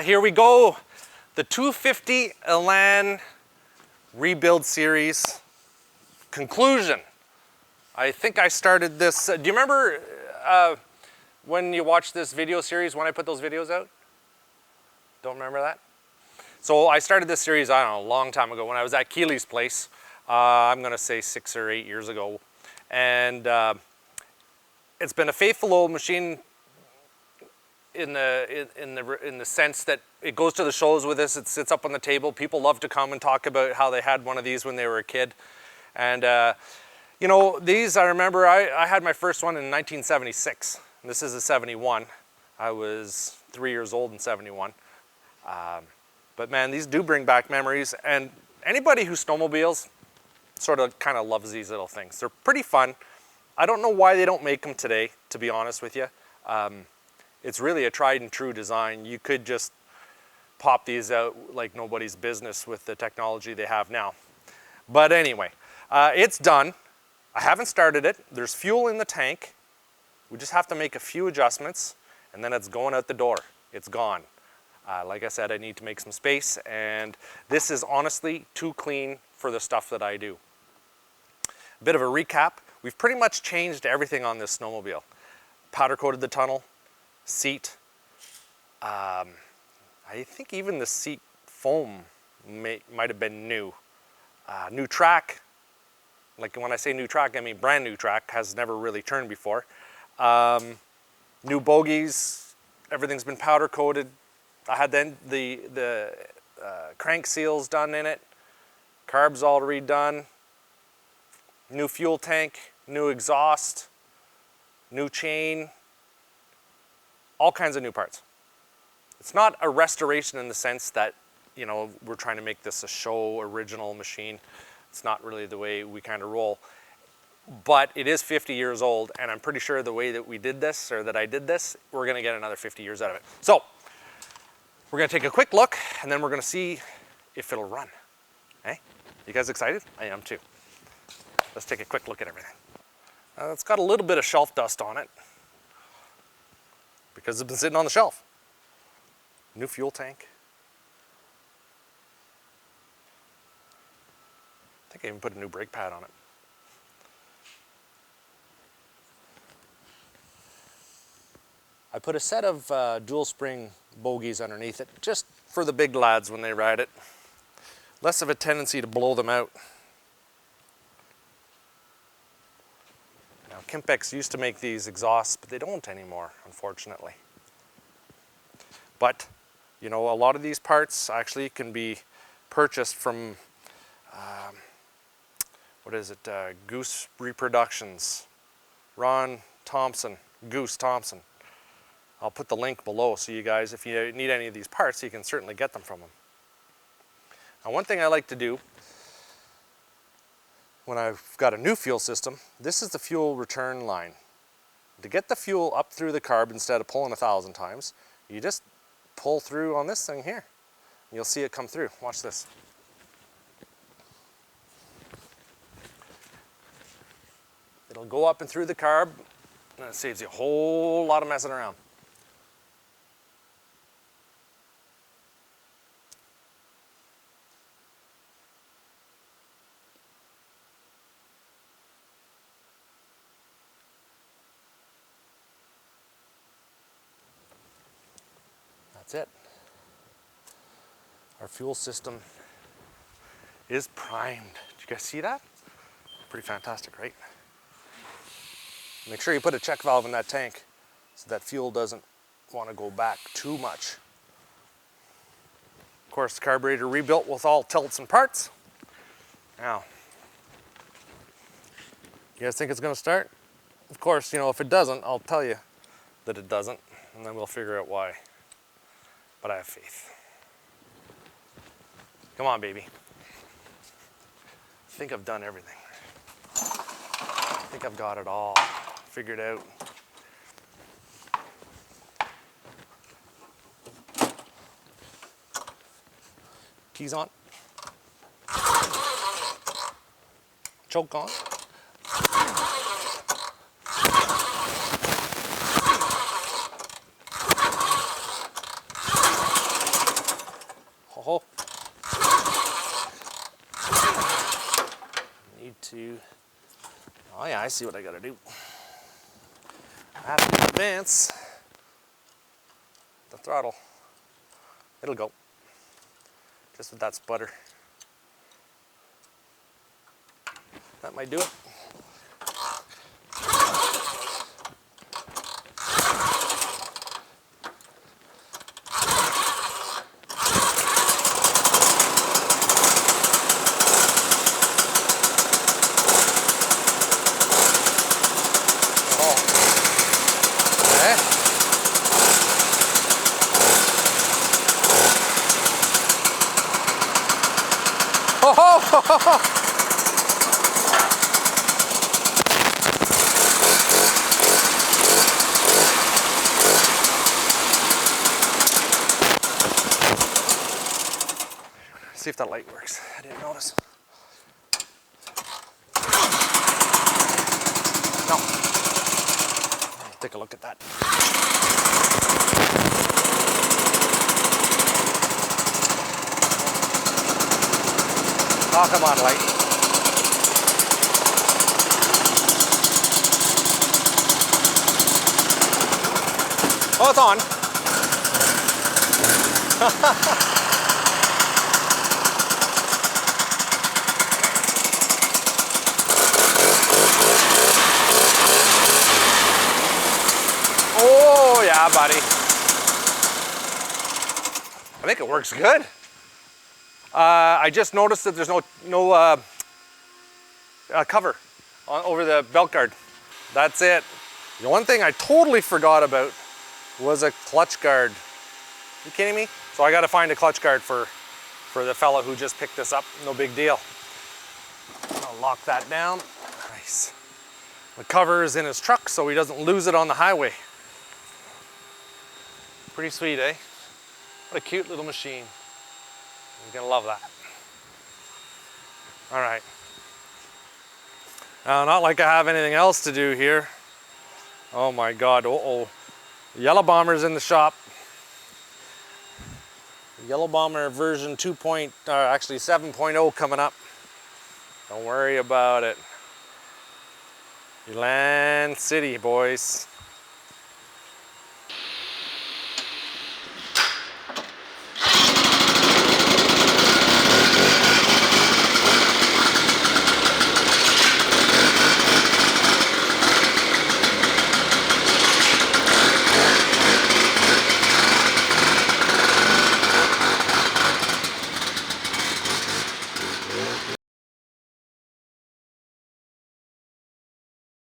Here we go. The 250 Elan rebuild series conclusion. I think I started this. Do you remember when you watched this video series when I put those videos out? Don't remember that? So I started this series, I don't know, a long time ago when I was at Keeley's place. I'm going to say 6 or 8 years ago. And it's been a faithful old machine in the sense that it goes to the shows with us. It sits up on the table. People love to come and talk about how they had one of these when they were a kid. And you know, these, I remember I had my first one in 1976. This is a 71. I was 3 years old in 71. But man, these do bring back memories. And anybody who snowmobiles sort of kind of loves these little things. They're pretty fun. I don't know why they don't make them today, to be honest with you. It's really a tried and true design. You could just pop these out like nobody's business with the technology they have now. But anyway, it's done. I haven't started it. There's fuel in the tank. We just have to make a few adjustments and then it's going out the door. It's gone. Like I said, I need to make some space, and this is honestly too clean for the stuff that I do. A bit of a recap. We've pretty much changed everything on this snowmobile. Powder coated the tunnel, seat. I think even the seat foam might have been new. New track. Like when I say new track, I mean brand new track, has never really turned before. New bogies, everything's been powder coated. I had then the crank seals done in it, carbs all redone, new fuel tank, new exhaust, new chain, all kinds of new parts. It's not a restoration in the sense that, you know, we're trying to make this a show original machine. It's not really the way we kind of roll. But it is 50 years old, and I'm pretty sure the way that we did this, or that I did this, we're gonna get another 50 years out of it. So, we're gonna take a quick look, and then we're gonna see if it'll run. Hey, you guys excited? I am too. Let's take a quick look at everything. It's got a little bit of shelf dust on it, because it's been sitting on the shelf. New fuel tank. I think I even put a new brake pad on it. I put a set of dual spring bogies underneath it, just for the big lads when they ride it. Less of a tendency to blow them out. Now, Kimpex used to make these exhausts, but they don't anymore, unfortunately. But, you know, a lot of these parts actually can be purchased from, what is it, Goose Reproductions. Ron Thompson, Goose Thompson. I'll put the link below so you guys, if you need any of these parts, you can certainly get them from them. Now, one thing I like to do when I've got a new fuel system, this is the fuel return line. To get the fuel up through the carb instead of pulling 1,000 times, you just pull through on this thing here. You'll see it come through. Watch this. It'll go up and through the carb, and it saves you a whole lot of messing around. That's it. Our fuel system is primed. Did you guys see that? Pretty fantastic, right? Make sure you put a check valve in that tank so that fuel doesn't want to go back too much. Of course, the carburetor rebuilt with all tilts and parts. Now, you guys think it's going to start? Of course, you know, if it doesn't, I'll tell you that it doesn't, and then we'll figure out why. But I have faith. Come on, baby. I think I've done everything. I think I've got it all figured out. Keys on. Choke on. see what I gotta do. I have to advance the throttle. It'll go. Just with that sputter. That might do it. See if that light works. I didn't notice. No. Take a look at that. Oh, come on, light. Oh, it's on. Oh, yeah, buddy. I think it works good. I just noticed that there's no cover over the belt guard. That's it. The one thing I totally forgot about was a clutch guard. You kidding me? So I got to find a clutch guard for the fella who just picked this up. No big deal. I'll lock that down. Nice. The cover is in his truck so he doesn't lose it on the highway. Pretty sweet, eh? What a cute little machine. You're gonna love that. All right. Now, not like I have anything else to do here. Oh my God, uh-oh. Yellow Bomber's in the shop. Yellow Bomber version 7.0 coming up. Don't worry about it. Elan City, boys.